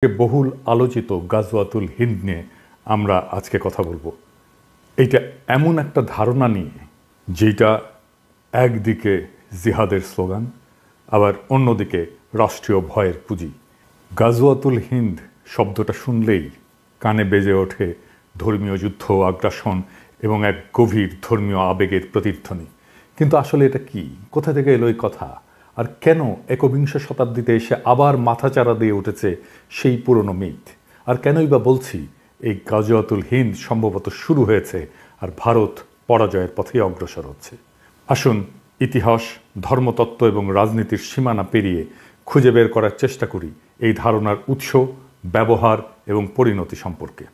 বহুল আলোচিত গাজওয়াতুল হিন্দ নিয়ে আমরা আজকে কথা বলবো। এইটা এমন একটা ধারণা নিয়ে যেটা একদিকে জিহাদের স্লোগান, আবার অন্যদিকে রাষ্ট্রীয় ভয়ের পুঁজি। গাজওয়াতুল হিন্দ শব্দটা শুনলেই কানে বেজে ওঠে ধর্মীয় যুদ্ধ, আগ্রাসন এবং এক গভীর ধর্মীয় আবেগের প্রতিধ্বনি। কিন্তু আসলে এটা কি? কোথা থেকে এলো এই কথা? আর কেন একবিংশ শতাব্দীতে এসে আবার মাথাচাড়া দিয়ে উঠেছে সেই পুরনো মিথ? আর কেনই বা বলছি এই গাজওয়াতুল হিন্দ সম্ভবত শুরু হয়েছে আর ভারত পরাজয়ের পথে অগ্রসর হচ্ছে। আসুন ইতিহাস, ধর্মতত্ত্ব এবং রাজনীতির সীমানা পেরিয়ে খুঁজে বের করার চেষ্টা করি এই ধারণার উৎস, ব্যবহার এবং পরিণতি সম্পর্কে।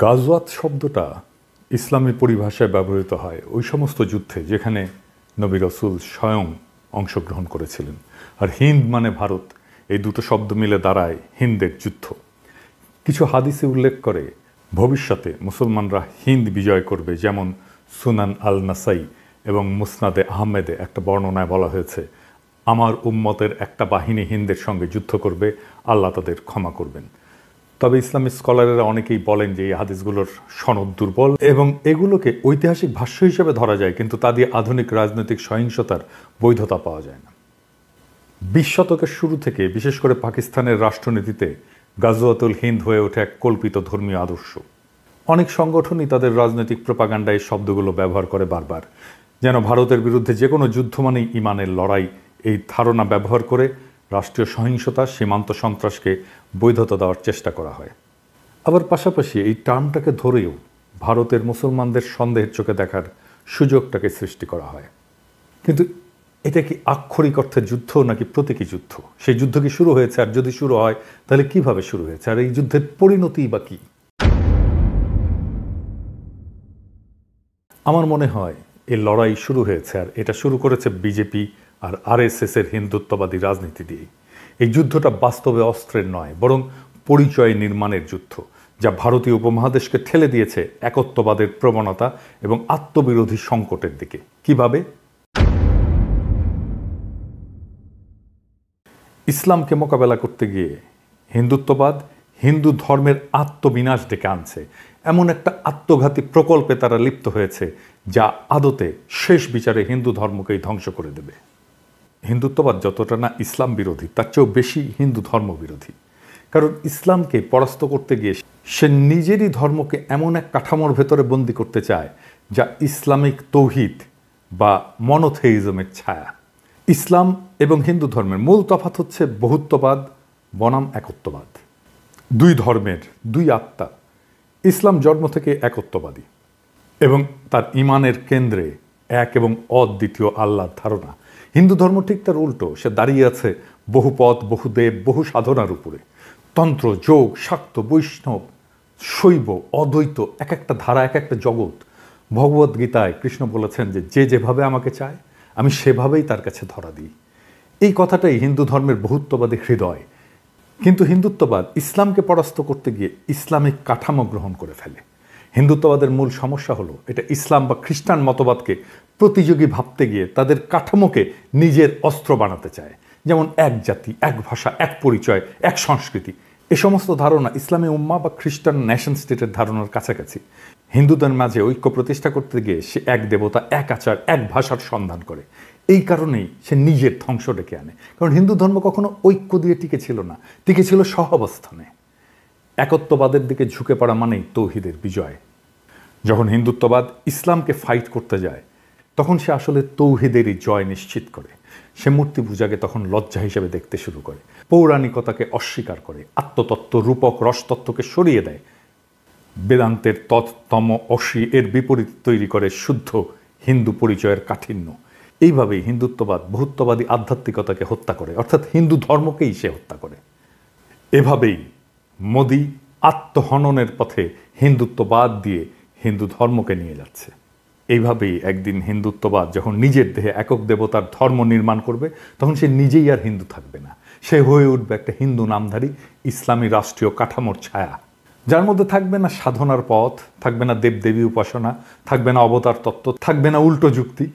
গাজওয়াত শব্দটা ইসলামী পরিভাষায় ব্যবহৃত হয় ওই সমস্ত যুদ্ধে যেখানে নবী রাসূল স্বয়ং অংশগ্রহণ করেছিলেন। আর হিন্দ মানে ভারত, এই দুটো শব্দ মিলে দাঁড়ায় হিন্দের যুদ্ধ। কিছু হাদিসে উল্লেখ করে ভবিষ্যতে মুসলমানরা হিন্দ বিজয় করবে, যেমন সুনান আল নাসাই এবং মুসনাদে আহমেদে একটা বর্ণনায় বলা হয়েছে, আমার উম্মতের একটা বাহিনী হিন্দের সঙ্গে যুদ্ধ করবে, আল্লাহ তাদের ক্ষমা করবেন। তবে ইসলামিক স্কলারেরা অনেকেই বলেন যে এই হাদিসগুলোর সনদ দুর্বল এবং এগুলোকে ঐতিহাসিক ভাষ্য হিসেবে ধরা যায়, কিন্তু তা দিয়ে আধুনিক রাজনৈতিক সহিংসতার বৈধতা পাওয়া যায় না। 20 শতকের শুরু থেকে বিশেষ করে পাকিস্তানের রাষ্ট্রনীতিতে গাজওয়াতুল হিন্দ হয়ে ওঠে এক কল্পিত ধর্মীয় আদর্শ। অনেক সংগঠনই তাদের রাজনৈতিক প্রোপাগান্ডায় এই শব্দগুলো ব্যবহার করে বারবার, যেন ভারতের বিরুদ্ধে যে কোনো যুদ্ধ মানেই ইমানের লড়াই। এই ধারণা ব্যবহার করে রাষ্ট্রীয় সহিংসতা, সীমান্ত সন্ত্রাসকে বৈধতা দেওয়ার চেষ্টা করা হয়। আবার পাশাপাশি এই টার্মটাকে ধরেও ভারতের মুসলমানদের সন্দেহের চোখে দেখার সুযোগটাকে সৃষ্টি করা হয়। কিন্তু এটা কি আক্ষরিক অর্থে যুদ্ধ নাকি প্রতীকী যুদ্ধ? সেই যুদ্ধ কি শুরু হয়েছে? আর যদি শুরু হয় তাহলে কিভাবে শুরু হয়েছে? আর এই যুদ্ধের পরিণতি বা কি? আমার মনে হয় এই লড়াই শুরু হয়েছে, আর এটা শুরু করেছে বিজেপি আর আরএসএসের হিন্দুত্ববাদী রাজনীতি দিয়েই। এই যুদ্ধটা বাস্তবে অস্ত্রের নয়, বরং পরিচয় নির্মাণের যুদ্ধ, যা ভারতীয় উপমহাদেশকে ঠেলে দিয়েছে একত্ববাদের প্রবণতা এবং আত্মবিরোধী সংকটের দিকে। কিভাবে? ইসলামকে মোকাবেলা করতে গিয়ে হিন্দুত্ববাদ হিন্দু ধর্মের আত্মবিনাশ ডেকে আনছে। এমন একটা আত্মঘাতী প্রকল্পে তারা লিপ্ত হয়েছে যা আদতে শেষ বিচারে হিন্দু ধর্মকেই ধ্বংস করে দেবে। হিন্দুত্ববাদ যতটা না ইসলাম বিরোধী, তার চেয়েও বেশি হিন্দু ধর্ম বিরোধী। কারণ ইসলামকে পরাস্ত করতে গিয়ে সে নিজেরই ধর্মকে এমন এক কাঠামোর ভেতরে বন্দি করতে চায় যা ইসলামিক তৌহিদ বা মনোথেইজমের ছায়া। ইসলাম এবং হিন্দু ধর্মের মূল তফাৎ হচ্ছে বহুত্ববাদ বনাম একত্ববাদ। দুই ধর্মের দুই আত্মা। ইসলাম জন্ম থেকে একত্ববাদী এবং তার ইমানের কেন্দ্রে এক এবং অদ্বিতীয় আল্লাহর ধারণা। হিন্দু ধর্ম ঠিক তার উল্টো, সে দাঁড়িয়ে আছে বহুপদ, বহুদেব, বহু সাধনার উপরে। তন্ত্র, যোগ, শাক্ত, বৈষ্ণব, শৈব, অদ্বৈত, এক একটা ধারা, এক একটা জগৎ। ভগবদ্গীতায় কৃষ্ণ বলেছেন যে যে যেভাবে আমাকে চায় আমি সেভাবেই তার কাছে ধরা দিই। এই কথাটাই হিন্দু ধর্মের বহুত্ববাদী হৃদয়। কিন্তু হিন্দুত্ববাদ ইসলামকে পরাস্ত করতে গিয়ে ইসলামিক কাঠামো গ্রহণ করে ফেলে। হিন্দুত্ববাদের মূল সমস্যা হলো এটা ইসলাম বা খ্রিস্টান মতবাদকে প্রতিযোগী ভাবতে গিয়ে তাদের কাঠামোকে নিজের অস্ত্র বানাতে চায়। যেমন এক জাতি, এক ভাষা, এক পরিচয়, এক সংস্কৃতি। এ সমস্ত ধারণা ইসলামী উম্মাহ বা খ্রিস্টান নেশন স্টেটের ধারণার কাছাকাছি। হিন্দুদের মাঝে ঐক্য প্রতিষ্ঠা করতে গিয়ে সে এক দেবতা, এক আচার, এক ভাষার সন্ধান করে। এই কারণেই সে নিজের ধ্বংস ডেকে আনে। কারণ হিন্দু ধর্ম কখনো ঐক্য দিয়ে টিকে ছিল না, টিকে ছিল সহাবস্থানে। একত্ববাদের দিকে ঝুঁকে পড়া মানেই তৌহিদের বিজয়। যখন হিন্দুত্ববাদ ইসলামকে ফাইট করতে যায় তখন সে আসলে তৌহিদেরই জয় নিশ্চিত করে। সে মূর্তি পূজাকে তখন লজ্জা হিসেবে দেখতে শুরু করে, পৌরাণিকতাকে অস্বীকার করে, আত্মতত্ত্ব, রূপক, রসতত্ত্বকে সরিয়ে দেয়। বেদান্তের তম অসি এর বিপরীত তৈরি করে শুদ্ধ হিন্দু পরিচয়ের কাঠিন্য। এইভাবেই হিন্দুত্ববাদ বহুত্ববাদী আধ্যাত্মিকতাকে হত্যা করে, অর্থাৎ হিন্দু ধর্মকেই সে হত্যা করে। এভাবেই মোদি আত্মহননের পথে হিন্দুত্ববাদ দিয়ে হিন্দু ধর্মকে নিয়ে যাচ্ছে। এইভাবেই একদিন হিন্দুত্ববাদ যখন নিজের দেহে একক দেবতার ধর্ম নির্মাণ করবে তখন সে নিজেই আর হিন্দু থাকবে না, সে হয়ে উঠবে একটা হিন্দু নামধারী ইসলামী রাষ্ট্রীয় কাঠামোর ছায়া, যার মধ্যে থাকবে না সাধনার পথ, থাকবে না দেবদেবী উপাসনা, থাকবে না অবতার তত্ত্ব, থাকবে না উল্টো যুক্তি।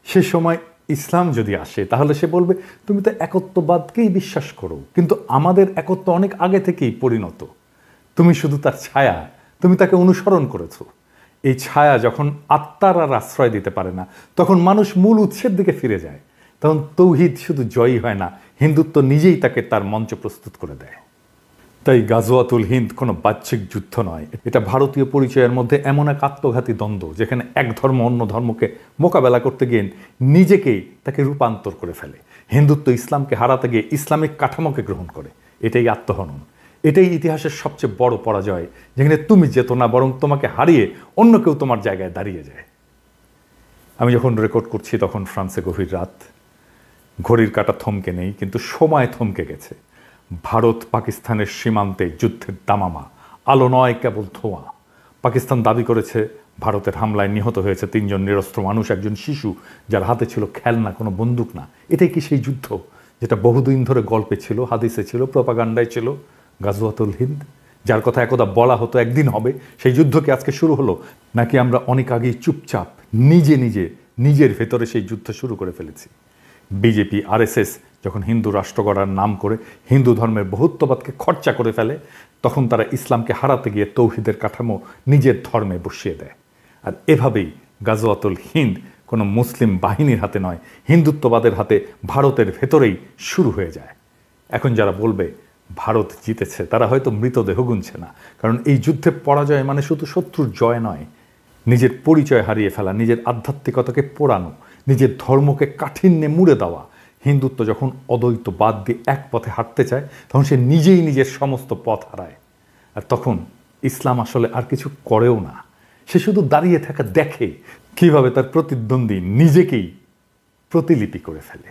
সে সময় ইসলাম যদি আসে তাহলে সে বলবে তুমি তো একত্ববাদকেই বিশ্বাস করো, কিন্তু আমাদের একত্ব অনেক আগে থেকেই পরিণত, তুমি শুধু তার ছায়া, তুমি তাকে অনুসরণ করেছো। এই ছায়া যখন আত্মার আর আশ্রয় দিতে পারে না, তখন মানুষ মূল উৎসের দিকে ফিরে যায়। তখন তৌহিদ শুধু জয়ী হয় না, হিন্দুত্ব নিজেই তাকে তার মঞ্চ প্রস্তুত করে দেয়। তাই গাজওয়াতুল হিন্দ কোনো বাহ্যিক যুদ্ধ নয়, এটা ভারতীয় পরিচয়ের মধ্যে এমন এক আত্মঘাতী দ্বন্দ্ব যেখানে এক ধর্ম অন্য ধর্মকে মোকাবেলা করতে গিয়ে নিজেকেই তাকে রূপান্তর করে ফেলে। হিন্দুত্ব ইসলামকে হারাতে গিয়ে ইসলামিক কাঠামোকে গ্রহণ করে। এটাই আত্মহনন, এটাই ইতিহাসের সবচেয়ে বড় পরাজয়, যেখানে তুমি যেত না বরং তোমাকে হারিয়ে অন্য কেউ তোমার জায়গায় দাঁড়িয়ে যায়। আমি যখন রেকর্ড করছি তখন ফ্রান্সে গভীর রাত, ঘড়ির কাঁটা থমকে নেই, কিন্তু সময় থমকে গেছে। ভারত পাকিস্তানের সীমান্তে যুদ্ধের দামামা, আলো নয় কেবল ধোঁয়া। পাকিস্তান দাবি করেছে ভারতের হামলায় নিহত হয়েছে 3 জন নিরস্ত্র মানুষ, একজন শিশু যার হাতে ছিল খেলনা, কোনো বন্দুক না। এটাই কি সেই যুদ্ধ যেটা বহুদিন ধরে গল্পে ছিল, হাদিসে ছিল, প্রপাগান্ডায় ছিল? গাজওয়াতুল হিন্দ, যার কথা একদা বলা হতো একদিন হবে, সেই যুদ্ধ কি আজকে শুরু হলো? নাকি আমরা অনেক আগেই চুপচাপ নিজের ভেতরে সেই যুদ্ধ শুরু করে ফেলেছি? বিজেপি আরএসএস যখন হিন্দু রাষ্ট্র গড়ার নাম করে হিন্দু ধর্মের বহুত্ববাদকে খরচা করে ফেলে, তখন তারা ইসলামকে হারাতে গিয়ে তৌহিদের কাঠামো নিজের ধর্মে বসিয়ে দেয়। আর এভাবেই গাজওয়াতুল হিন্দ কোনো মুসলিম বাহিনীর হাতে নয়, হিন্দুত্ববাদের হাতে ভারতের ভেতরেই শুরু হয়ে যায়। এখন যারা বলবে ভারত জিতেছে, তারা হয়তো মৃতদেহ গুনছে না, কারণ এই যুদ্ধে পরাজয় মানে শুধু শত্রুর জয় নয়, নিজের পরিচয় হারিয়ে ফেলা, নিজের আধ্যাত্মিকতাকে পোড়ানো, নিজের ধর্মকে কাঠিন্যে মুড়ে দেওয়া। হিন্দুত্ব যখন অদ্বৈতবাদ দিয়ে এক পথে হাঁটতে চায়, তখন সে নিজেই নিজের সমস্ত পথ হারায়। আর তখন ইসলাম আসলে আর কিছু করেও না, সে শুধু দাঁড়িয়ে থাকা দেখে কিভাবে তার প্রতিদ্বন্দ্বী নিজেকেই প্রতিলিপি করে ফেলে।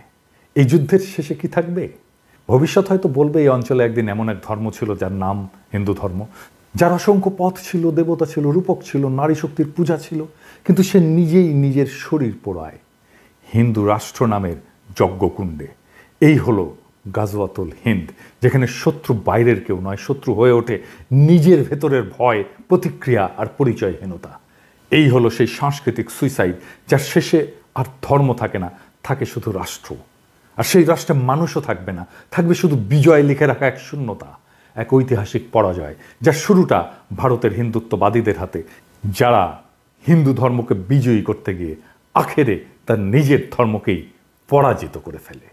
এই যুদ্ধের শেষে কি থাকবে? ভবিষ্যৎ হয়তো বলবে এই অঞ্চলে একদিন এমন এক ধর্ম ছিল যার নাম হিন্দু ধর্ম, যার অসংখ্য পথ ছিল, দেবতা ছিল, রূপক ছিল, নারী শক্তির পূজা ছিল, কিন্তু সে নিজেই নিজের শরীর পোড়ায় হিন্দু রাষ্ট্র নামের যজ্ঞকুণ্ডে। এই হলো গাজওয়াতুল হিন্দ, যেখানে শত্রু বাইরের কেউ নয়, শত্রু হয়ে ওঠে নিজের ভেতরের ভয়, প্রতিক্রিয়া আর পরিচয়হীনতা। এই হলো সেই সাংস্কৃতিক সুইসাইড, যার শেষে আর ধর্ম থাকে না, থাকে শুধু রাষ্ট্র। আর সেই রাষ্ট্রে মানুষও থাকবে না, থাকবে শুধু বিজয় লিখে রাখা এক শূন্যতা, এক ঐতিহাসিক পরাজয়, যার শুরুটা ভারতের হিন্দুত্ববাদীদের হাতে, যারা হিন্দু ধর্মকে বিজয়ী করতে গিয়ে আখেরে তার নিজের ধর্মকেই পরাজিত করে ফেলে।